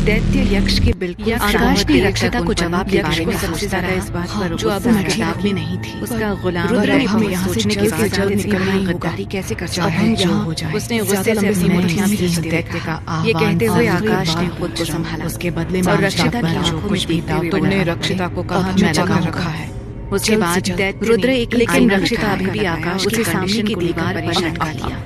दैत्य यक्ष के बिल्कुल आकाश ने रक्षिता को जवाब के बारे में सबसे ज्यादा इस बात पर जो अब उनकी किताब में नहीं थी। उसका गुलाम रुद्र ने हमें यहाँ से सोचने के जल्द से बाद जल्द निकलना ही होगा। गद्दारी कैसे कर सकता चाहे है जो हो जाए। उसने गुस्से से अपनी मुट्ठियां खींचते दैत्य का ये कहते हुए आह्वान आकाश ने खुद को संभाला। उसके बदले में और रक्षिता की जो आंखों में कुछ भी देखते हुए तुमने बोला, रक्षिता को कहा अब मैं जगह लगा रखा रखा है। है। उसके बाद रुद्र एक लेकिन रक्षिता अभी भी आकाश के सामने की दीवार पर लटका लिया।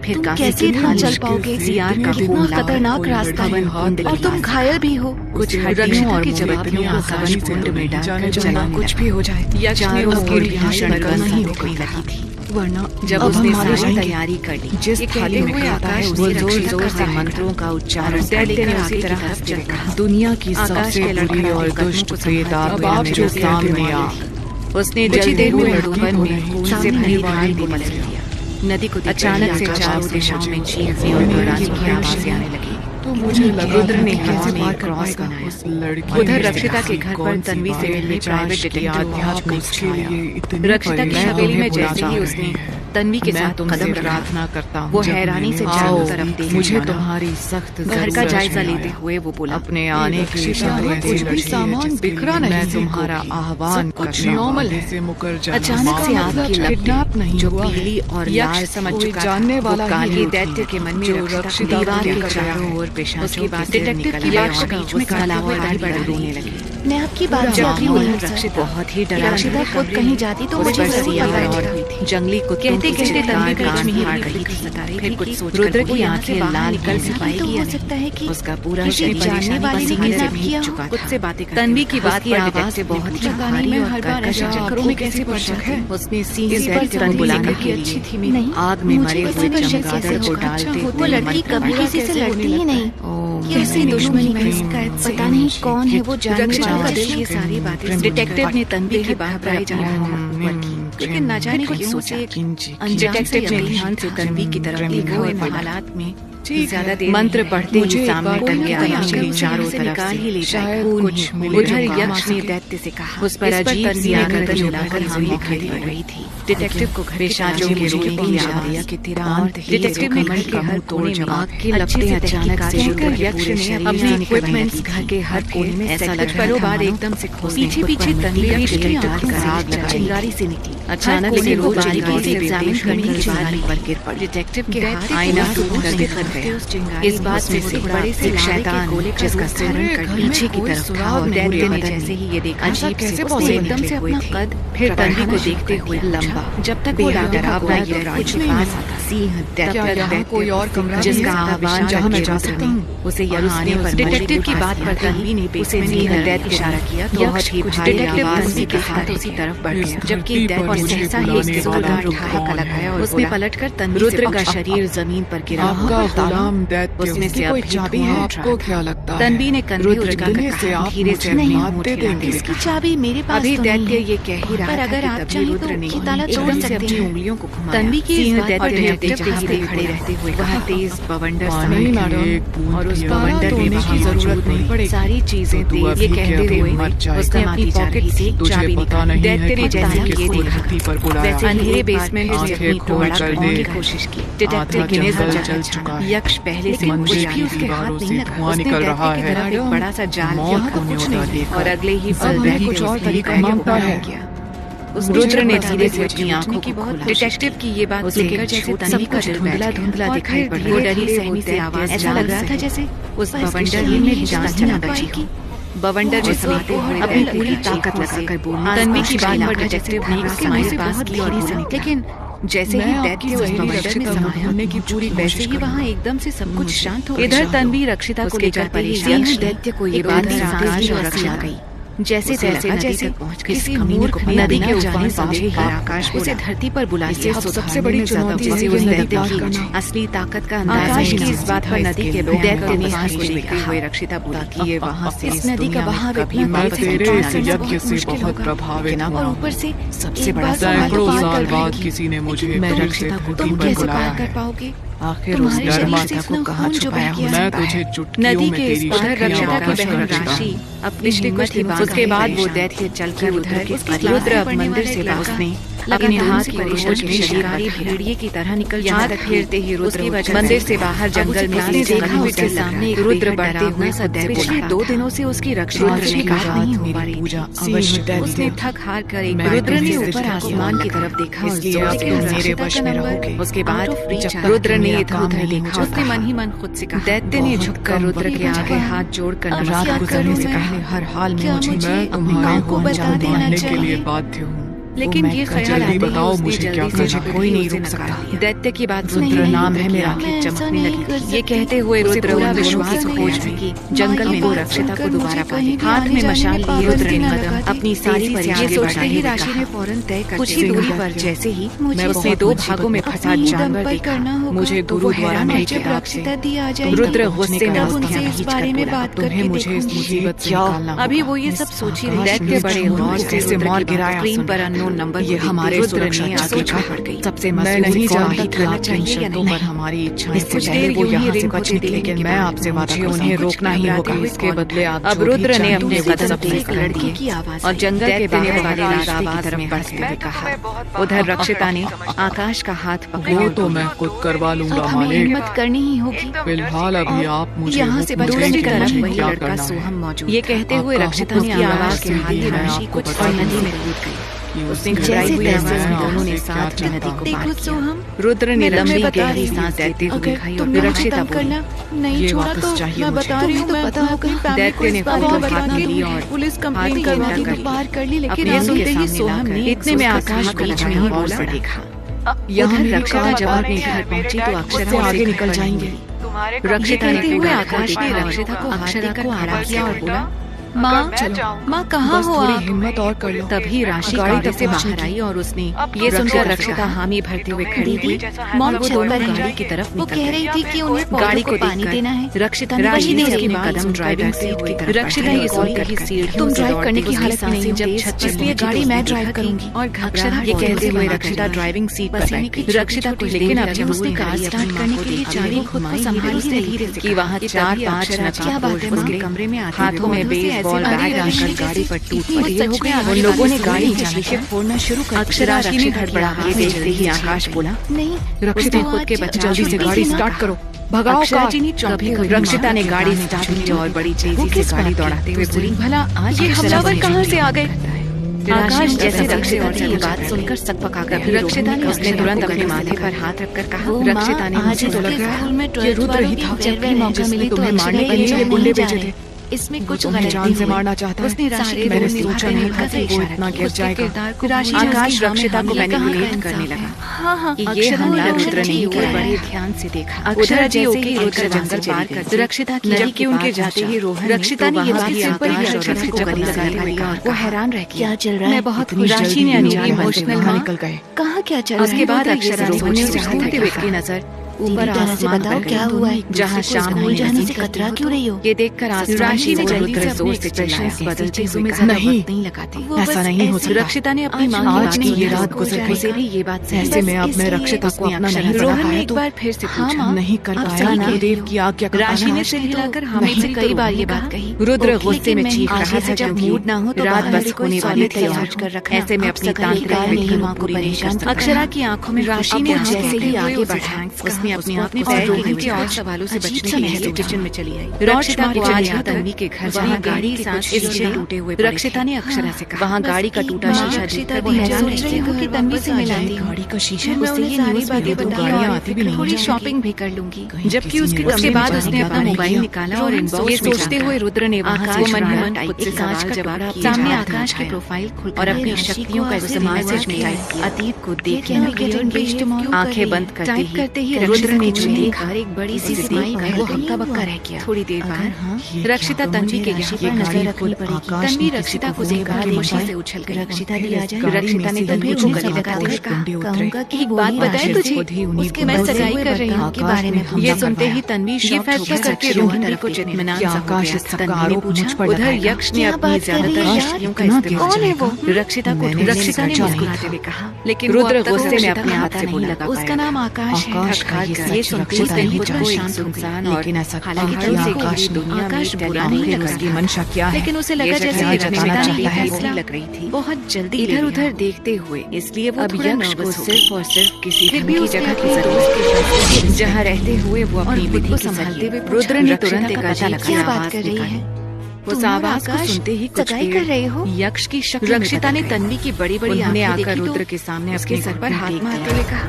फिर काफी कैसे दिन इतना चल चल पाओगे? सियार का कितना खून खतरनाक रास्ता है और तुम घायल भी हो। कुछ रक्षिता और की जवाबियों जवाबियों को को आकाश कुंड कुंड में डालकर जाने चलाने कुछ लगा। भी हो जाए। यक्ष ने चारों उसके ओर लिए भीषण क्षण गंध नहीं निकलने लगी थी। वरना जब अब उसने हम मारे सारी जाएंगे। तैयारी कर ली, जिस ये थाली कहते में हुए खाता है आकाश वो ने जोर रक्षिता जोर का से सहारा मंत्रों का उच्चारण दैत्य ने लेकर उसकी आगे की तरफ तरफ चल चल रहा। दुनिया की आकाश सबसे के लड़खड़ाते बुरी और कदमों दुष्ट को प्रेत संभालते अब हुए आप मेरे जो से सामने आ उसने कुछ ही जलते देर हुए में लड़की को नहीं, खून से सामने भरी दीवार ढाल को को बदल बदल दिया। दिया। नदी को अचानक से चारों दिशाओं में चीखें और दौड़ाने की आवाजें आने लगी। तो मुझे लगा रुद्र ने कैसे हवा में पार एक कर क्रॉस पाएगा बनाया। उस लड़की उधर ने रक्षिता के घर पर तन्वी से मिलने प्राइवेट डिटेक्टिव रक्षिता की हवेली में जैसे ही उसने तन्वी के साथ कदम प्रार्थना करता हूँ वो हैरानी से चारों तरफ देख मुझे रहा। तुम्हारी सख्त घर का जायजा लेते हुए वो बोला, अपने आने की कुछ भी सामान बिखरा नहीं मैं है। तुम्हारा आह्वान सब कुछ कर रहा हूँ। नॉर्मल है से मुकर जाना अचानक से मतलब आग की लपटें किडनैप नहीं जो हुआ है। पीली और यक्ष लाल समझ कोई चुका जानने था, वाला वो ही काली नहीं दैत्य के मन में जो रक्षिता रक्षिता दीवार को के लेकर चारों गया है। ओर पेशाचों उसके बाद के डिटेक्टिव निकल की आया बात और का बीच में उसका काला अलावा हुआ दाढ़ी दाढ़ी रोने रोने लगी। लगी। मैं आपकी बात जब से माहौल नहीं रक्षिता बहुत ही रक्षिता खुद कहीं जाती तो मुझे ऊपर जरूर सियार पता और चलता। जंगली कुत्तों कहते की कहते तन्वी चित्कार बीच में ही हार बिल्कुल रही थी। सता रही फिर थी कुछ कि सोच रुद्र की आंखें लाल निकल ऐसा सिपाही तो की हो सकता है कि उसका पूरा किसी शरीर जानने वाले ने पसीने से किडनैप भीग किया चुका हो। था। खुद से बातें करती तन्वी की उसकी बात पर आवाज डिटेक्टिव बहुत ही पता नहीं भारी मैं और हर बार कर्कश ऐसे आंखों चक्करों में के कैसे पड़ सकती हूँ। उसने सीधे इस बार दैत्य को तन्वी बुलाने जिंदगी के अच्छी लिए थी मेरी। आग में मुझे मरे पता हुए नहीं चमगादड़ को कैसे डालते वो हुए लड़की मंत्र कभी पढ़ा। किसी से लड़ती ही नहीं। कैसे दुश्मनी दुश्मनी की पता नहीं कौन है वो जानने रक्षिता वाला का दिल जिसने ये सारी बातें डिटेक्टिव ने तन्वी की बात पर लेकिन न जाने क्यों सोचा डिटेक्टिव ने ध्यान से तन्वी की तरफ देखा और हालात में ज्यादा देर मंत्र पढ़ते ही सामने टंगे आकाश के चारों तरफ से ले जाए कुछ उधर यक्ष ने दैत्य से कहा। उस पर अजीब सी गर्दन उड़ाकर हमें दिखाई पड़ रही थी। डिटेक्टिव को पेशाचों के रोने की याद आई कि तेरा अंत ही डिटेक्टिव ने घर के हर कोने में आग की लपटें अचानक से शुरू यक्ष ने अपने इक्विपमेंट्स घर के हर कोने में ऐसा लग पलों बाद एकदम से पीछे पीछे तन्वी चिंगारी से निकली। अचानक से रोज बारीकी से एग्जामिन करने के बाद पर गिर पड़ी। डिटेक्टिव के हाथ आईना कर बिखर गया। इस बात से बड़े से शैतान जिसका सिर पीछे की तरफ था और दैत्य ने जैसे ही ये देखा अजीब से उसने एकदम से अपना कद फिर तन्वी को देखते हुए लंबा जब तक वो डरावना ये कुछ नहीं आता सिंह दैत्य कोई और कमरा जिसका आह्वान जहाँ मैं जा सकता हूँ उसे यहाँ आने पर डिटेक्टिव की बात पर तन्वी ने उसे सिंह दैत्य इशारा किया तो बहुत ही भारी आवाज से के साथ उसी तरफ बढ़ गया जबकि दैत्य और सहसा ही इसके जोरदार ठहाका लगाया और उसने पलटकर तन्वी रुद्र का शरीर जमीन पर गिरा आपका गुलाम दैत्य उसमें से कोई अब चाबी है आपको क्या लगता है तन्वी ने कंधे उचका दुनिया से आप धीरे से मुझे अपनी मात होंठ दे हिला देंगे। दी। इसकी चाबी मेरे पास अभी तो दैत्य नहीं है। ये कह ही रहा पर था अगर कि आप तभी चाहें रुद्र तो ने ये ताला तोड़ एकदम से सकते अपनी हैं। उंगलियों को घुमाया। तन्वी की इस सिंह बात पर दैत्य ने डिटेक्टिव जहाँ हंसते खड़े रहते हुए कहा तेज बवंडर पानी समय मैडम, की एक बूंद और उस पियो। बवंडर ताला में तोड़ने वहाँ की जरूरत मौजूद नहीं पड़ेगी। सारी चीजें तो तू तेज ये अभी के कहते अभी हुए मर जाएगा। उसने अपनी पॉकेट से तुझे चाबी पता निकाली। नहीं है दैत्य ने कि जैसे तूने ही ये किसको देखा धरती पर बुलाया। वैसे अंधेरे बेसमेंट से आंखें अपनी खोल टोर्च कर खोलने की देख। कोशिश की। डिटेक्टिव आधा गिने जंगल जगह जल चुका है। यक्ष पहले से मंदिर कुछ भी की उसके हाथ दीवारों नहीं से लगा। धुआं उसने निकल दैत्य रहा की है। तरफ एक बड़ा सा जाल मौत यहाँ को तो कुछ न्योता नहीं देकर। और अगले ही अब पल हमें दैत्य कुछ और उसने तरीका बैग मांगता उठाया है। गया। रुद्र ने धीरे धीरे से से अपनी आंखों को खोला। डिटेक्टिव की ये बात उसे सुनकर जैसे तन्वी का दिल धुंधला धुंधला दिखाई पड़ रहा। वो डरी सहमी से आवाज ऐसा लग रहा था जैसे उस बवंडर में जान न बची हो। बवंडर ने समाते हुए अपनी पूरी ताकत लगाकर बोला। तन्वी की बात पर डिटेक्टिव ने उसके मुंह से पास की और बोला लेकिन जैसे ही दैत्य उस बवंडर में समाया होने की पूरी वैसे ही वहाँ एकदम से सब कुछ शांत हो गया। इधर तन्वी रक्षिता को लेकर परेशान दैत्य को ये बात आकाश और रक्षी आ गई। जैसे तैसे नदी तक पहुंच किसी मूर्ख नदी के उजाने समझे ही आकाश उसे धरती पर बुला लिया। सबसे बड़ी चुनौती जिसे है उस कि दैत्य नदी की का असली ताकत का अंदाजा आकाश ही की नहीं इस बात पर नदी के लोग दैत्य ने आकाश हंस को देखते हुए रक्षिता बोला कि ये वहाँ से इस नदी का बहाव कभी इतना मर तेज है तेरे कि इस पार यज्ञ करना से मुश्किल बहुत होगा। प्रभावित और हुआ। ऊपर से सबसे एक बड़ा बार सैकड़ों पार साल कर बाद लेगी। किसी ने मुझे लेकिन फिर रक्षिता से को धरती तुम पर कैसे बुलाया पार कर है। पाओगे? आखिर उस तुम्हारे शरीर डरमाता से को इतना कहाँ खून जो छुपाया बह गया हो है। मैं सकता तुझे है। चुटकियों नदी में के इस तेरी पार शक्तियां रक्षिता की वापस बहन कर देता राशि हूँ। अपनी हिम्मत ही उसके बाद वो दैत्य चलकर उधर रुद्र अब मंदिर से उसने अपने हाथ की खोज में शिकारी भेड़िए की तरह निकल हाथ फेरते ही रुद्र मंदिर से बाहर जंगल में देखा उसके सामने रुद्र बढ़ते हुए सदैव पिछले 2 दिनों से उसकी रक्षा नहीं हो पा रही थी। उसने थक हार कर एक रुद्र ने ऊपर आसमान की तरफ देखा और मेरे वश में रहोगे। उसके बाद रुद्र ने इधर उधर देखा। उसने मन ही मन खुद से कहा, दैत्य ने झुककर रुद्र के आगे हाथ जोड़कर रात गुजरने से पहले हर हाल में मुझे तुम्हारे को बता देना के लिए बाध्य हूँ। लेकिन ये ख्याल आते ही बताओ मुझे क्या मुझे कोई नहीं रुक सकता। दैत्य की बात रुद्र नाम है मेरा आंखें चमकने लगी। ये कहते हुए रुद्र विश्वास खोज में कि जंगल में वो रक्षिता को दोबारा पाए। हाथ में मशाल लिए रुद्र ने कदम अपनी सारी परियां बढ़ाते ही राशि ने फौरन तय कर कुछ ही दूरी पर जैसे ही उसने 2 भागों में फंसा जानवर देखा। मुझे गुरुद्वारा में रक्षिता दी आ जाए। रुद्र गुस्से में उनसे इस बारे में बात करके मुझे इस मुसीबत से निकालना। अभी वो ये सब सोच ही रही। दैत्य बड़े गौर से मार गिराया। स्क्रीन पर नंबर ये हमारे सुरक्षा आगे बढ़ गई। सबसे मैं नहीं जानती करना चाहिए या नहीं। पर हमारी इच्छाएं से पहले वो यहाँ से बच निकले, लेकिन मैं आपसे वादा करता हूँ उन्हें रोकना ही होगा। इसके बदले आप अब रुद्र ने अपने कदम अपने लड़की की आवाज और जंगल के बाहर वाले रास्ते की तरफ बढ़ते हुए कहा। उधर रक्षिता ने आकाश का हाथ पकड़ा। वो तो मैं खुद करवा लूंगा मालिक। हिम्मत करनी ही होगी। फिलहाल अभी आप मुझे यहाँ से बचने की तरफ वही लड़का सोहम मौजूद। ये कहते हुए रक्षिता ने आवाज के हाथ की राशि कुछ और नदी में कूद गई। उसने घबराई हुई आवाज में दोनों ने साथ में नदी को पार किया। रुद्र ने लंबी गहरी सांस लेते हुए कही और रक्षिता बोली, नहीं छोड़ा तो मैं बता रही हूँ, पता होगा। दैत्य ने हाथ में ली और पुलिस कंप्लेन करवाने की पार कर ली, लेकिन ये सुनते ही सोहम ने इतने में आकाश बीच में ही बोल पड़ देखा। यहाँ रक्षिता जब अपने घर पहुंची तो अक्षरा आगे निकल जाएंगे। रक्षिता ने आकाश ने रक्षिता को अक्षरा को आड़ा किया और बोला, माँ कहाँ हो आप? हिम्मत और कर लो। तभी राशि गाड़ी से बाहर आई और उसने ये सुनकर रक्षिता हामी भरते हुए खड़ी हुई। वो दोनों गाड़ी की तरफ वो कह रही थी कि उन्हें गाड़ी को पानी देना है। रक्षिता ने उसके कदम ड्राइविंग सीट की तरफ रक्षिता ये सुनकर ही सीट तुम ड्राइव करने की हालत में नहीं, जब 36 में गाड़ी मैं ड्राइव करूंगी और अक्षरा ये कहते हुए रक्षिता ड्राइविंग सीट पर बैठी। रक्षिता को लेकिन अब जब उसने कार स्टार्ट करने के लिए चाबी खुद को संभाली धीरे से कि वहाँ 4-5 क्या बात है उसके कमरे में हाथों में बेसबॉल बैग गाड़ी पर टूट पड़ी। उन लोगों ने गाड़ी के शीशे फोड़ना शुरू कर दिया। अक्षरा ने धड़बड़ा के देखते ही आकाश बोला, नहीं रक्षिता खुद के बच्चे जल्दी से गाड़ी स्टार्ट करो, भगाओ। रक्षिता ने गाड़ी स्टार्ट की और बड़ी तेजी से गाड़ी दौड़ाते हुए बोली, भला आज ये हमलावर कहाँ से आ गए? आकाश जैसे रक्षिता की ये बात सुनकर सकपका कर रक्षिता ने उसने तुरंत अपने माथे पर हाथ रखकर कहा। रक्षिता ने मुझे तो लग रहा है ये रुद्र ही था, जब भी मौका मिले तुम्हें मारने के लिए गुंडे भेजे थे। इसमें कुछ जान से मारना चाहता है। उसने राशि मैंने सोचा नहीं था कि वो इतना गिर जाएगा। आकाश रक्षिता को मैनिपुलेट करने लगा। हाँ, ये हमला रुद्र ने बड़े ध्यान से देखा। अक्षरा जैसे ही रुद्र जंगल पार कर रक्षिता की जबकि उनके जाते ही रोहन रक्षिता ने ये बात को गले लगाई हुई और वो हैरान रह गया। क्या चल रहा है? मैं बहुत राशि ने अनजाने इमोशनल निकल गए। कहाँ क्या चल रहा है? उसके बाद अक्षरा रोहन ने चाहते हुए की नजर ऊपर आसमान बताओ क्या हुआ है? जहाँ शाम स्कूल जाने से कतरा क्यों रही हो? ये देखकर राशि ने जल्दी से अपने एक्सप्रेशंस बदलते हुए नहीं लगाते। ऐसा नहीं हो सकता। रक्षिता ने अपनी माँ आज की ये रात गुजर गई। उसे भी ये बात ऐसे में अब मैं रक्षिता को अपना नहीं बना रोहन ने पाया एक तो बार फिर से पूछा, नहीं कर पाया। देव की आज्ञा का राशि ने सिर हिलाकर हमें कई बार ये बात कही। रुद्र गुस्से में चीख रहा था, जब मूड ना हो तो रात बस होने वाली थी और ऐसे में अपनी तांत्रिक विधियों को परेशान। अक्षरा की आंखों में राशि ने जैसे ही आगे बढ़ा उसने अपने आप में के और सवालों से बचने के लिए किचन में चली आई। रक्षिता को आज तन्वी के घर जहाँ गाड़ी सांस इसलिए टूटे हुए रक्षिता ने अक्षरा से कहा, वहाँ गाड़ी का टूटा शीशा देखकर वो हैरान रह गई कि तन्वी से मिलाती गाड़ी का शीशा उससे ये न्यूज़ भी दे गाड़ियाँ आती भी नहीं, थोड़ी शॉपिंग भी कर लूंगी। जबकि उसके बाद उसने अपना मोबाइल निकाला और इनबॉक्स ये सोचते हुए रुद्र ने वहाँ से मन ही मन खुद से सवाल जवाब सामने आकाश की प्रोफाइल खोल और अपनी शक्तियों का इस्तेमाल से टाइप किया। अतीत को देखकर आंखें बंद करते ही रुद्र ने जो देखा एक बड़ी सी स्माइल वो हक्का बक्का रह गया। थोड़ी देर बाद रक्षिता तन्वी के यहाँ पर नजर रखनी पड़ी। तन्वी रक्षिता को देखकर खुशी से उछल गई। रक्षिता दी आ जाए। रक्षिता ने तन्वी को गले लगाते हुए कहूंगा कि एक बात बताए तुझे, उसके मैं सगाई कर रही हूँ के बारे में। ये सुनते ही तन्वी ये फैसला करके रोहन को इत्मीनान सा हो गया। तन्वी ने पूछा, उधर यक्ष ने अपनी ज्यादातर शक्तियों का इस्तेमाल कौन है वो? रक्षिता को रक्षिता ने मुस्कुराते हुए कहा, लेकिन रुद्र गुस्से में अपने हाथ से नहीं लगा पाया। उसका नाम आकाश है। ये सुरक्षित नहीं चाहती, सुनसान और लेकिन ऐसा पहाड़ों से घिरी दुनिया आकाश में बुरा नहीं लगा, उसकी मंशा क्या है? लेकिन उसे लगा जैसे ये जताना चाहता है, फैसला लग रही थी। बहुत जल्दी इधर उधर देखते हुए, इसलिए वो अब थोड़ा यक्ष को नर्वस हो सिर्फ गई। और सिर्फ किसी फिर धन भी की उसने जगह अपने की दोस्त के जरूरत साथ जहाँ रहते हुए वो अपनी विधि को संभालते संभालते हुए हुए रुद्र ने तुरंत रक्षिता एक का पता अजीब लगा। सी क्या आवाज बात कर रही निकाली। है? उस आवाज को सुनते ही कुछ सगाई कर रहे हो? यक्ष की शक्ल रक्षिता ने तन्वी की बड़ी बड़ी उन्होंने आंखें आकर देखी रुद्र तो के सामने उसके अपने सर पर हाथ टेक मारते दिया। हुए कहा,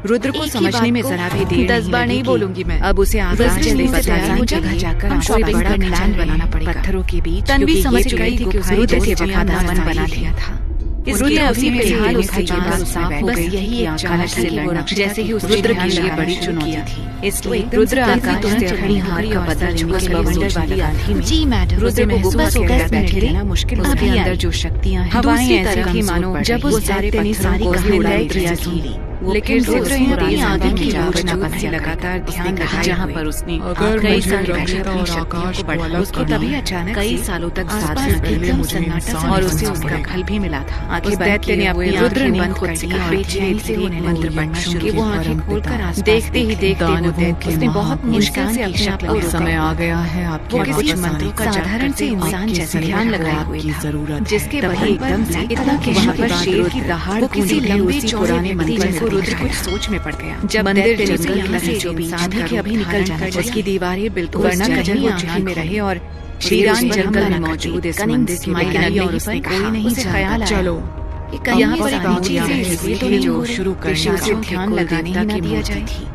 रुद्र को एक ही समझने में बात को जरा भी देर 10 बार नहीं बोलूंगी मैं। अब उसे आकाश रुद्र से से बदलाने तैयार हो जगह जाइए। जाकर हम आपको शॉपिंग बड़ा करने प्लान चल रहे बनाना हैं। पड़ेगा। पत्थरों के बीच तन्वी क्योंकि समझ ये गई चुनौती कि को उसे रुद्र रुद्र से से वफादार वफादार बना बना लिया था। उसकी उसने अभी उसी फिलहाल फिलहाल उसकी उसकी बात बात साफ हो बस गई यही कि एक आकाश चालाक से से वो लड़ना रक्षिता जैसे ही उस रुद्र ध्यान के लिए लगाना बड़ी शुरू चुनौती किया थी। इसलिए एकदम रुद्र से आकाश तन्वी तुरंत तुरंत चढ़नी चढ़नी हुई और बदल छुआ चुका के के बवंडर बवंडर वाली वाली आंधी में जी मैडम, रुद्र महसूस बस कर होगा रहा 10 बैठे मिनट रहना मुश्किल अभी उसके आई। अंदर जो शक्तियां हैं हवाएं दूसरी ऐसी तरफ ही कमजोर मानो पड़ जब गई। उस सारे ने पत्थरों को सारी उड़ा गहराई दिया की था। वो लेकिन फिर रुद्र से यहाँ पुरानी तेज आंधी आंधी की की योजना योजना से बनाया लगातार उसने ध्यान कहा, रखा जहाँ पर उसने अगर कई मुझे साल पहले रक्षिता अपनी और शक्तियों आकाश को को बढ़ा अलग उसको करना तभी है। अचानक कई से सालों तक आसपास साथ में पहले एकदम मुझे सन्नाटा इंसान सा और उसे बनना उसका पड़ेगा। फल भी मिला था। आंखें उस बंद दैत्य ने किए अपनी हुए रुद्र आंखें ने बंद खुद कर से ली कहा, और बेचैनी धीरे से धीरे उन्हें वो मंत्र यमुना पढ़ना शुरू शुरू की वो आंखें परम खोलकर पिता। आसपास देखते ही देखते वो दानवों दैत्य के उसने बहुत महापुरुष मुश्किल से इंसान अपने की आप शक्ल को में रोका। समय आ गया है आपके वो किसी वापस मंत्रों आने का का। जाप साधारण से इंसान आपके जैसे सही ध्यान को लगाए हुए आपकी था, जरूरत है। जिसके तभी बदन एकदम पर से इतना के वहाँ पर पर शेर की दहाड़ वो किसी गूंजी लंबे उसी चौड़े पुराने व्यक्ति मंदिर जैसे को रुद्र दिख कुछ गया। सोच में पड़ गया। जब मंदिर दैत्य जंगल निकल में से जो इंसान था था कि अभी निकल जाना चाहिए। उसकी दीवारें बिल्कुल वरना जंगल वो आंखी में रहे और वीरान जंगल में मौजूद इस मंदिर की गहराई और उसने कोई नहीं ख्याल आया। चलो यहाँ पर एक नीची चीजें सी इसलिए तो तो नहीं जो हो रही शुरू कि करना उसे था ध्यान कि लगाने ही ना दिया जाए। थी।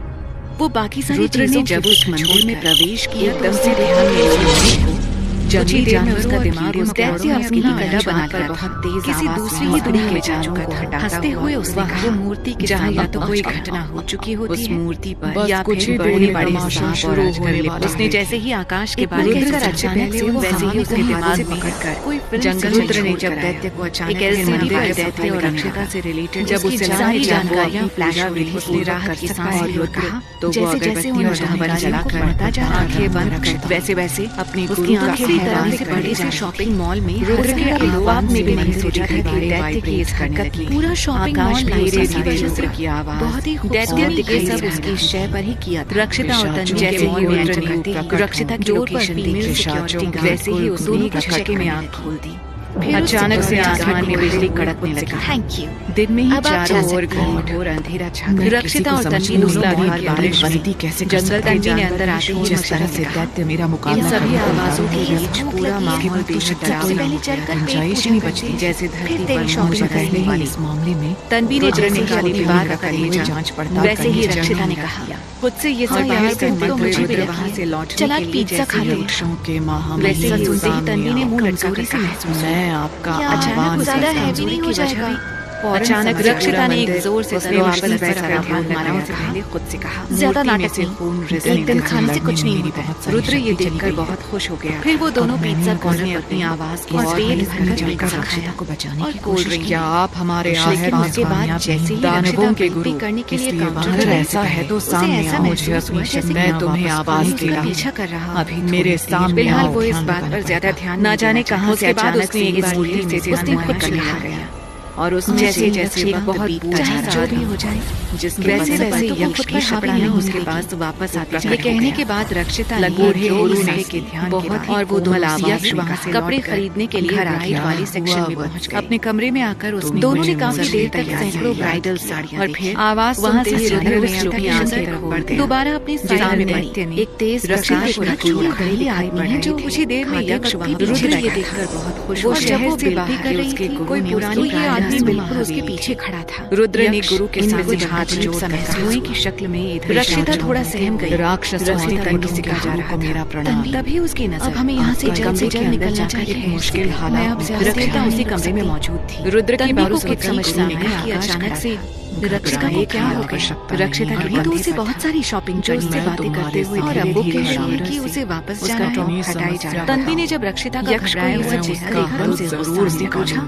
वो बाकी सारी रुद्र ने चीजों जब जब उस उस मंदिर में प्रवेश किया एकदम तब से से ध्यान में लेने को जंगली कुछ ही देर में जानवरों उसका और दिमाग कीड़े उस मकोड़ों दैत्य ने अपनी अपना गला अड्डा बनाकर बनाकर बहुत तेज किसी आवाज दूसरी से ही दुनिया दुनिया के के जानों जानों को को हंसते हुए उसने वह कहा, मूर्ति के जहाँ या सामने तो पहुंच कोई गया। घटना हो चुकी होती उस है मूर्ति पर या कुछ फिर ही बड़े देर बड़े में सांप और शुरू अजगर होने लिपट वाला उसने है। जैसे ही आकाश के इतना बारे में लेकर सोचा, अचानक पहले से वो वो वैसे ही हवा उसके में दिमाग से में पकड़कर कोई जंगल रुद्र ने में जब छोड़ दैत्य को अचानक एक ऐसी मंदिर दीवार दैत्य सफाई और करने रक्षिता लगा। से रिलेटेड जब उसकी उसे सारी सारी जानकारियां जानकारियां फ्लैश हो रही थी उसने राहत की सांस ली कहा तो वो जैसे उन जानकारियों को पढ़ता जा रहा आंखें बंद कर वैसे वैसे अपनी उसकी आंखें हैरान से बड़े से शॉपिंग मॉल में रुद्र के अलावाब में भी नहीं सोचा था कि दैत्य की इस हरकत में पूरा शॉपिंग मॉल धीरे धीरे रुद्र की आवाज बहुत ही दैत्य ने ये सब उसकी शय पर ही किया था। रक्षिता और तन्वी जैसे ही वो एंटर करते ही रक्षिता की लोकेशन देखकर सिक्योरिटी गार्ड वैसे ही उस दोनों के झटके में आंख खोल दी। अचानक से आसमान में बिजली कड़कने लगी। Thank you. दिन में ही अब आप चारों जा ओर सकते हैं। घोर अंधेरा छा गया। रक्षिता और तन्वी मूसलाधार बारिश में कैसे जंगल तन्वी ने अंदर आते ही जिस तरह से मशहूर दैत्य मेरा इन मुकाबला सभी करने को आवाजों के तैयार बीच है। पूरा माहौल बेहद सबसे पहले चलकर पेट गुंजाइश पूजा नहीं करते बचती हैं। जैसे धरती फिर पर तेरी शॉपिंग शॉपिंग करने पहले ही वाली इस मामले में तन्वी ने रुद्र जैसे ने काली अपनी दीवार भूमिका का करते हुए कलेजा जांच पड़ताल वैसे ही करने रक्षिता ने जाने कहा लगा। खुद से ये सब बाहर से तो मुझे मुझे भी रुद्र रखिए। वहाँ से लौटने चला के लिए पिज्जा जैसे खा ही ले। वृक्षों के महा वैसे ही सुनते ही तन्वी ने मुंह लटका कर से कहा, महसूस मैं आपका क्या आह्वान अचानक ज्यादा करता हूं। हैवी नहीं हो जाएगा? अचानक रक्षिता ने एक जोर से उसने तलवार वापस पर बैठकर ध्यान ध्यान मारा लगाया। उससे पहले खुद से कहा ज्यादा मूर्ति में नाटक से नहीं। खून रिस एक दिन निकलने खाने से लगने कुछ में नहीं मेरी होता है। बहुत सारी रुद्र ये शक्ति चली देखकर गई। बहुत खुश हो गया। फिर फिर वो दोनों मैंने पिज्जा उस कॉर्नर ने पर अपनी आवाज और और तेज तेज भरकर पिज्जा रक्षिता खाया को बचाने और की कोल्ड कोशिश ड्रिंक क्या आप हमारे लेकिन उसके बाद जैसे ही दानवों के रक्षिता गुरु गलती करने के लिए इसलिए काउंटर अगर पर ऐसा है तो उसे सामने ऐसा आओ, मुझे महसूस अपनी हुआ जैसे शक्ति मैं तुम्हें आवाज उसका दिलाऊं। पीछा कर रहा अभी मेरे सामने फिलहाल आओ, वो इस ध्यान बात लगाना पर ज्यादा पड़ेगा। ध्यान न जाने कहां से उसके बाद अचानक से उसने एक मूर्ति से उसने खुद खुद चला गया और उसमें जैसे जैसे बहुत चाहे जो भी हो जाए जिसके वैसे वैसे यक्ष की शपड़ाएं उसके पास वापस आती ये कहने के बाद रक्षिता बूढ़े गुरु के ध्यान बहुत और वो दोनों यक्ष वहाँ से कपड़े खरीदने के लिए ब्राइड वाली सेक्शन में पहुंच गए। अपने कमरे में आकर उसने दोनों ने काफी देर तक सैकड़ों ब्राइडल साड़ियां और फिर आवाज वहाँ से रुद्र ने अपनी आंखें खोल दी। दोबारा अपनी सामने पड़ी एक तेज प्रकाश को छोड़ खड़ी आदमी है जो कुछ ही देर में यक्ष वहाँ रुद्र ये देखकर बहुत खुश हुआ। शहर से बाहर कर रही थी कोई पुरानी ये आदमी बिल्कुल उसके पीछे खड़ा था। रुद्र ने गुरु के सामने हाथ जोड़कर धुएं की शक्ल में इधर रक्षिता थोड़ा सहम गई। राक्षस तन्वी से कहा जा रहा मेरा प्रणाम। तभी उसकी नजर अब हमें यहाँ से जल्द से जल्द निकलना चाहिए। चाहिए। मुश्किल हालात में रक्षिता उसी कमरे में मौजूद थी। रुद्र की बातों को समझ में आया कि अचानक से रक्षिता को क्या हो गया। रक्षिता की तो उसे बहुत सारी शॉपिंग जो उससे बातें करते हुए और अब वो कह रही है कि उसे वापस जाना है, हटाई जा रहा है। तन्वी ने जब रक्षिता का घबराया हुआ चेहरा देखा तो उसे जरूर से पूछा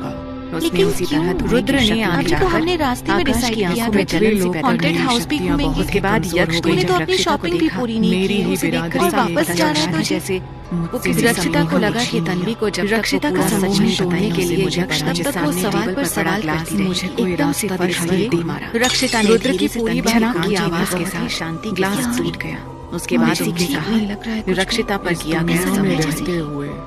उसने उसी तरह रुद्र ने अभी तो हमने रास्ते में डिसाइड किया था हॉन्टेड हाउस भी घूमेंगे। उसके बाद यक्ष तूने तो अपनी शॉपिंग भी पूरी नहीं की, उसे देखकर वापस जाना है तुझे। जैसे रक्षिता को लगा कि तन्वी को जब रक्षिता का सच नहीं बताने के लिए यक्ष तब तक वो सवाल पर सवाल करती रही, मुझे कोई रास्ता दिखाई मारा। रक्षिता ने रुद्र की पूरी भयानक की आवाज के साथ शांति ग्लास टूट गया। उसके बाद उसने कहा रक्षिता पर किया गया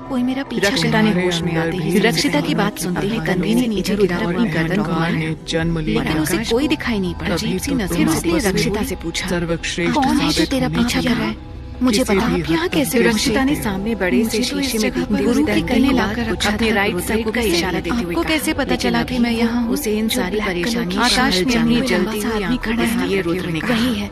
कोई मेरा पीछा रक्षिता ने होश में आते ही रक्षिता की बात सुनते ही तन्वी ने नीचे गिरकर अपनी गर्दन घुमाया, लेकिन उसे कोई दिखाई नहीं पड़ा। अजीब सी नजर उसने रक्षिता से पूछा कौन है जो तेरा पीछा कर रहा है, मुझे बता आप यहाँ कैसे। रक्षिता ने सामने बड़े से शीशे में गुरु के कहने लाकर अपने राइट साइड का इशारा देते हुए आपको कैसे पता चला कि मैं यहाँ हूँ। उसे इन सारी परेशानियों आकाश में अपनी जलती हुई आंखों के लिए रुद्र ने वही है।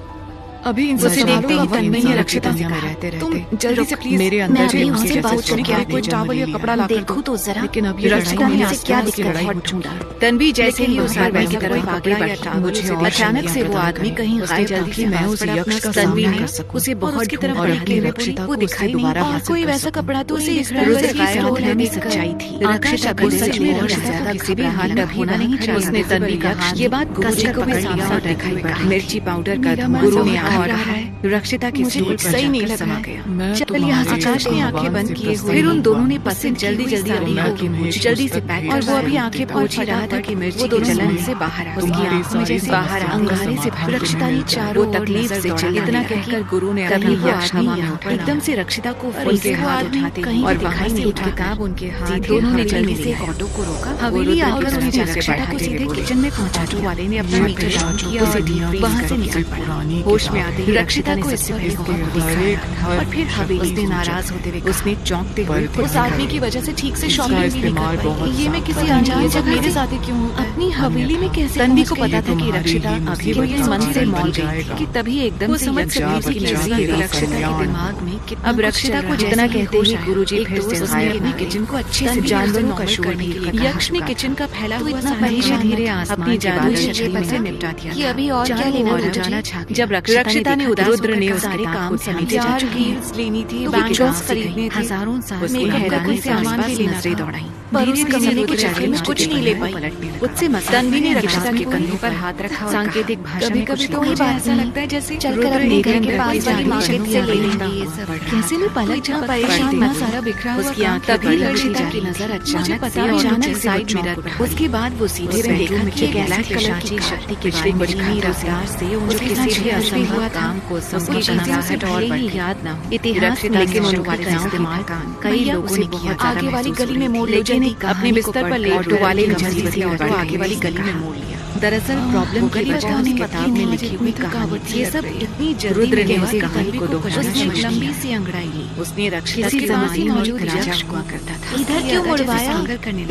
अभी उसे देखते ही तन्वी ने रक्षिता से कहा, तुम जल्दी से प्लीज मेरे अंदर मैं अभी उनसे बात करके क्या कोई चावल या कपड़ा ला देखूं तो जरा। लेकिन अभी रक्षिता ने उसे क्या दिक्कत है ढूंढा। तन्वी जैसे ही उस आदमी की तरफ आगे बढ़ा, मुझे अचानक से वो आदमी कहीं गायब जल्दी से मैं उस यक्ष का तन्वी ने उसे बहुत की तरफ बढ़ाते रक्षिता को दिखाई दोबारा कोई वैसा कपड़ा तो उसे इस रुद्र गायब होने में सच्चाई थी। रक्षिता को सच में और ज्यादा किसी भी हाल में होना नहीं चाहिए। उसने तन्वी कहा, ये बात गुरुजी को भी साफ दिखाई पड़ा। मिर्ची पाउडर का गुरु ने और रक्षिता की सूरज सही नहीं समा गया। चल यहाँ से आकाश ने आंखें बंद किए हुए, फिर उन दोनों ने पसंद जल्दी जल्दी से पैक, और वो अभी आंखें पोंछ ही रहा था कि मिर्ची की जलन से बाहर आ, उसकी आंखों में जैसे बाहर अंगारे से रक्षिता ने चारों तकलीफ से इतना कहकर गुरु ने तभी वो आदमी एकदम से रक्षिता को फूल के हाथ उठाते और वहां से उठ किताब उनके हाथ, दोनों ने जल्दी से एक ऑटो को रोका। हवेली आकर उसने रक्षिता को सीधे किचन में पहुंचा। ऑटो वाले ने अपना मीटर डाउन किया, उसे ठीक वहां से निकल पड़ा। होश में आते ही रक्षिता को इससे और फिर हवेली से नाराज होते हुए उसने चौंकते हुए उस आदमी की वजह से ठीक से शॉपिंग नहीं कर पाई। ये मैं किसी अनजान जगह मेरे साथ क्यों होता है? अपनी हवेली में कैसे? तन्वी को पता था कि रक्षिता अभी वही मन से मॉल गई कि तभी एकदम से यक्ष की नजर रक्षिता के दिमाग में अब रक्षिता को जितना कहते ही गुरुजी फिर से उसने अपनी किचन को अच्छे से जानवरों का शोर नहीं किया। यक्ष ने किचन का फैला हुआ धीरे धीरे अपनी जादुई शक्ति से निपटा दिया कि अभी और क्या लेना जाना छा। जब रक्षिता ने रुद्र ने सारे काम समेटे जा चुकी लेनी थी, बैंगल्स खरीदने थे, हजारों साल में हैरानी से सामान भी लेना से दौड़ाई। धीरे कमरे के चढ़े में कुछ नहीं ले पाई। उससे तन्वी ने रक्षिता के कंधे पर हाथ रखा। सांकेतिक भाषा में कभी तो ऐसा लगता है जैसे चलकर अपने घर के पास वाली मार्केट से ले लेंगे। ये सब कैसे में पलक जहाँ परेशान ना सारा बिखरा हुआ। उसकी आंख तभी रक्षिता की नजर अचानक साइड मिरर। उसके बाद वो सीधे में देखा कि ब्लैक कलर की शक्ति के बड़ी रफ्तार से उनके किसी भी असंभव काम को उसकी शनाख्त और याद ना हो इतिहास, लेकिन उनका इस्तेमाल कई लोगों ने किया। आगे वाली गली में मोड़, लेकिन अपने बिस्तर पर लेट ऑटो वाले ने जल्दी से ऑटो आगे वाली गली में मोड़ लिया। दरअसल प्रॉब्लम की वजह उस किताब में लिखी हुई कहावत ये सब इतनी रुद्र ने उस कहानी को दोहराया। लंबी सी अंगड़ाई ली उसने रक्षिता के जमाने मौजूद राजा हुआ करता था। इधर क्यों मुड़वाया?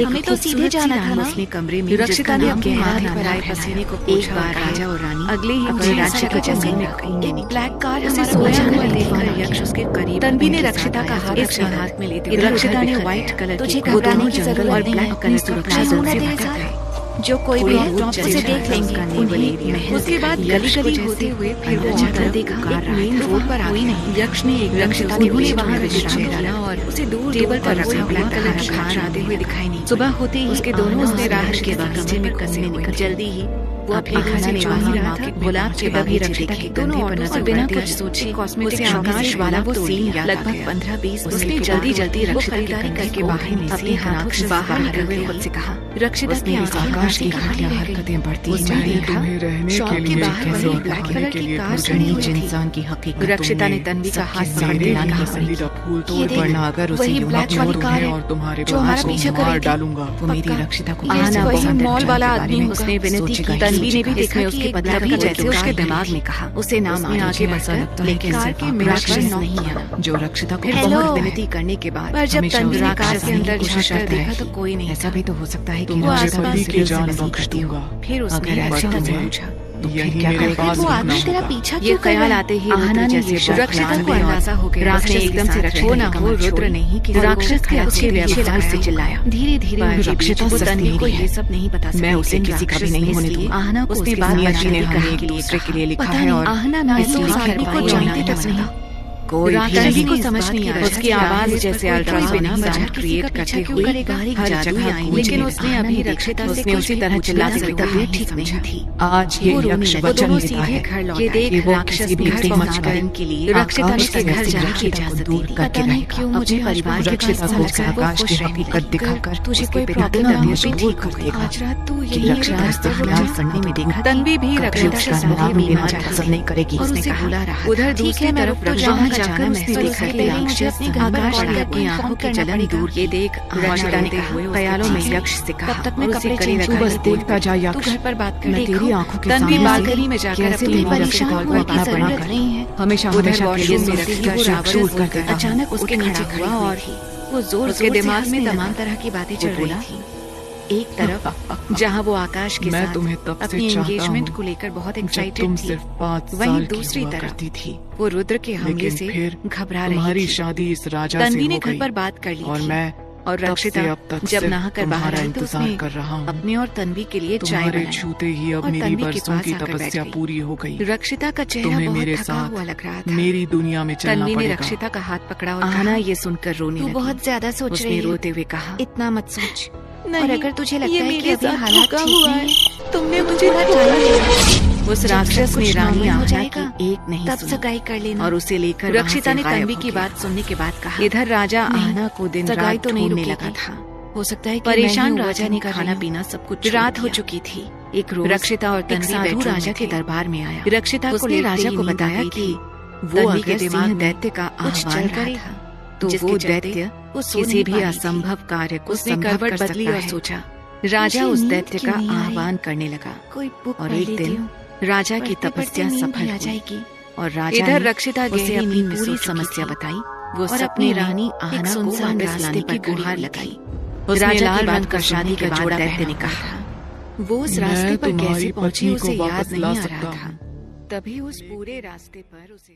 हमें तो सीधे जाना था ना। उसने कमरे में रक्षिता ने अपने हाथ पर आए पसीने को एक बार राजा और रानी अगले ही अपने राज्य के जंगल में गई। ब्लैक कार उसे सोया हुआ देखकर यक्ष उसके करीब। तन्वी ने रक्षिता का हाथ अपने हाथ में लेते रक्षिता ने व्हाइट कलर की वो दोनों जंगल और ब्लैक कलर सुरक्षा जोन से भटक गए। जो कोई भी उसे देख लेंगे। उसके बाद गली गली होते हुए फिर वो अंदर देखा एक मेन रोड पर आई नहीं। यक्ष ने एक रक्षिता ने वहाँ विश्राम डाला और उसे दूर टेबल पर रखा ब्लैक कलर का खाना आते हुए दिखाई नहीं। सुबह होते ही उसके दोनों उसने राहत के बगीचे में कसे हुए। जल्दी ही वो अपने घर से निवासी मार्केट गुलाब के बगीचे के दोनों ऑटो से बिना कुछ सोचे उसे आकाश वाला वो सीन लगभग 15-20 उसने जल्दी खरीदारी करके बाहर अपने हाथों से बाहर निकल हुए खुद से कहा। रक्षिता की आकाश की घटिया हरकतें बढ़ती जा रही हैं। शॉप के बाहर वही ब्लैक कलर की कार खड़ी हुई इंसान की हकीकत। रक्षिता ने तन्वी का हाथ पकड़ लिया। अगर उसे ब्लैक वाली कार है और तुम्हारे जो हमारा पीछे कर डालूंगा वो मेरी रक्षिता को आना मॉल वाला आदमी। उसने विनती की। तन्वी ने भी देखा उसके बदला जैसे उसके दिमाग में कहा उसे नाम आगे बसा लगता, लेकिन कार के राक्षस नहीं आना। जो रक्षिता को बहुत विनती करने के बाद पर जब तन्वी ने कार के अंदर झांककर देखा तो कोई नहीं। ऐसा भी तो हो सकता है कि वो आसपास की जान बख्श दूंगा। फिर उसने रक्षिता से पूछा वो आदमी तेरा पीछा क्यों कर रहा है? ये ख्याल आते ही आहना ने रक्षिता को अंदाजा हो गया। राक्षस एकदम से रक्षिता ना हो रुद्र नहीं कि राक्षस के उसके व्यवहार से चिल्लाया। धीरे धीरे रक्षिता को तन्वी को ये सब नहीं पता। मैं उसे किसी का भी नहीं होने दूं। आहना को उसके बाद ने हमें एक दूसरे के लिए लिखा है और आहना ना इस आदमी को जानती तक नहीं। कोई तन्वी को समझ नहीं आया। उसकी आवाज जैसे अल्ट्रासोनिक साउंड क्रिएट करते हुए हर जगह गूंज लेकिन रही। उसने अभी रक्षिता से उसने उसी तरह चिल्ला कर तबीयत ठीक नहीं थी। आज ये यक्ष वचन वो देता है घर लौट ये आए। देख कि वो राक्षस किसी भी घर कीमत पहुंचकर पर के लिए रक्षिता आकाश उसके से घर जाने की रक्षिता को इजाजत दूर दी। करके पता नहीं रहेगा। क्यों मुझे अपने परिवार के रक्षिता पास को आकाश की खुश रहने हकीकत लगी। दिखाकर तुझे उसके कोई पिता प्रॉब्लम का नहीं मशहूर ठीक कर हो देगा आज रात तू कि यही रक्षिता इसका ख्याल करने में देखा तन्वी भी कभी रक्षिता उसका के साथ नाम ही लेना बीमार पसंद नहीं करेगी। और उसने उसे कहा। बुला रहा उधर था। ठीक दूसरी है, मैं तरफ रुक तो वहां जाऊंगा, जाकर जाकर उसने उसने देखा कि पहले मुझे राक्षस अपने घर पर आकाश कॉल की करके अपनी इन्फॉर्म आंखों की करना जलन पड़ेगा। दूर ये देख रक्षिता ने कहा ख्यालों में यक्ष से कहा तब तक मैं और उसे कपड़े कड़ी चेंज तू रखा बस के बोली, देखता जा तू यक्ष। घर पर बात कर मैं देखो। तेरी आंखों के तन्वी सामने बालकनी से में जाकर कैसे अपनी तेरी परेशान रक्षिता को होने की अपना बना जरूरत कर नहीं है। हमेशा उधर हमेशा के लिए वॉशरूम में मेरे रखी का वो शक रावण छोड़ से कर देता हूं। अचानक उसके उसके नीचे नीचे खड़ी हुआ हुई और थी। वो जोर उसके दिमाग में में तमाम तमाम तरह की बातें चल रही बोला, थी। एक तरफ जहाँ वो आकाश के मैं साथ तुम्हें तब से अपनी चाहता एंगेजमेंट हूं को लेकर बहुत जब एक्साइटेड तुम थी। सिर्फ 5 वहीं साल दूसरी की हुआ तरफ करती थी। वो रुद्र के हमले लेकिन से फिर घबरा रही तुम्हारी थी। शादी इस राजा से तन्वी ने हो घर गई पर बात कर ली और थी। मैं और तब रक्षिता से अब तक जब सिर्फ नहाकर बाहर तुम्हारा आई तो इंतजार उसने कर रहा हूँ। अपने और तन्वी के लिए चाय तुम्हारे बनाई छूते ही अब और मेरी तन्वी के बरसों पास की आकर बैठ तपस्या गई। पूरी हो गई। रक्षिता का चेहरा तुम्हें बहुत मेरे थका साथ हुआ लग रहा था। मेरी दुनिया में चलना तन्वी ने पड़ेगा। रक्षिता का हाथ पकड़ा और आना, आना ये सुनकर रोने तू लगी। बहुत ज्यादा सोच उसने रही है। रोते हुए कहा, इतना मत सोच। नहीं, और अगर तुझे लगता ये है कि मेरे अभी साथ हालात धोखा ठीक हुआ नहीं है। तुमने तो मुझे थोड़ा धोखा टाइम दिया। लेना। उस जब राक्षस सब ने कुछ रानी नॉर्मल हो आना जाएगा, की एक नहीं तब सुनी सगाई कर लेना। और उसे लेकर रक्षिता ने तन्वी तन्वी की की बात बात सुनने के बाद कहा, इधर इधर राजा नहीं, आना को दिन सगाई रात तो नहीं ढूंढने रुकेगी। लगा था। हो सकता है कि परेशान मैं ही राजा ने overthink कर खाना रही हूँ। पीना सब कुछ रात छोड़ हो दिया। चुकी थी। एक रोज रक्षिता और एक तन्वी साधु बेडरूम राजा में के थे। दरबार में आया। रक्षिता को उसने लेटते राजा ही को नींद आ बताया गई कि थी। वो तन्वी के अगस्त दिमाग सिंह में दैत्य का कुछ आह्वान चल रहा रहा था। था, तो जिसके वो चलते दैत्य वो सो किसी नहीं भी पा रही थी। असंभव कार्य को उसने संभव करवट कर बदली सकता और है। सोचा, राजा मुझे उस नींद दैत्य क्यों का नहीं आ रही? आह्वान करने लगा कोई बुक और पढ़ एक लेती दिन हूँ। राजा की पढ़ते तपस्या पढ़ते नींद सफल भी आ हुई जाएगी। और राजा इधर ने रक्षिता उसे गहरी अपनी नींद में पूरी सो चुकी समस्या थी। बताई। वो और सपने अपनी में रानी एक आना को सुनसान वापस रास्ते लाने पर की खड़ी गुहार हुई लगाई। थी। उसने राजा की लाल बात रंग का को शादी सुनने का के जोड़ा बाद दैत्य ने पहना कहा। हुआ वो उस मैं रास्ते पर तुम्हारी कैसे पहुंची पत्नी उसे को याद वापस नहीं ला आ रहा सकता था। हूँ। तभी उस पूरे रास्ते पर उसे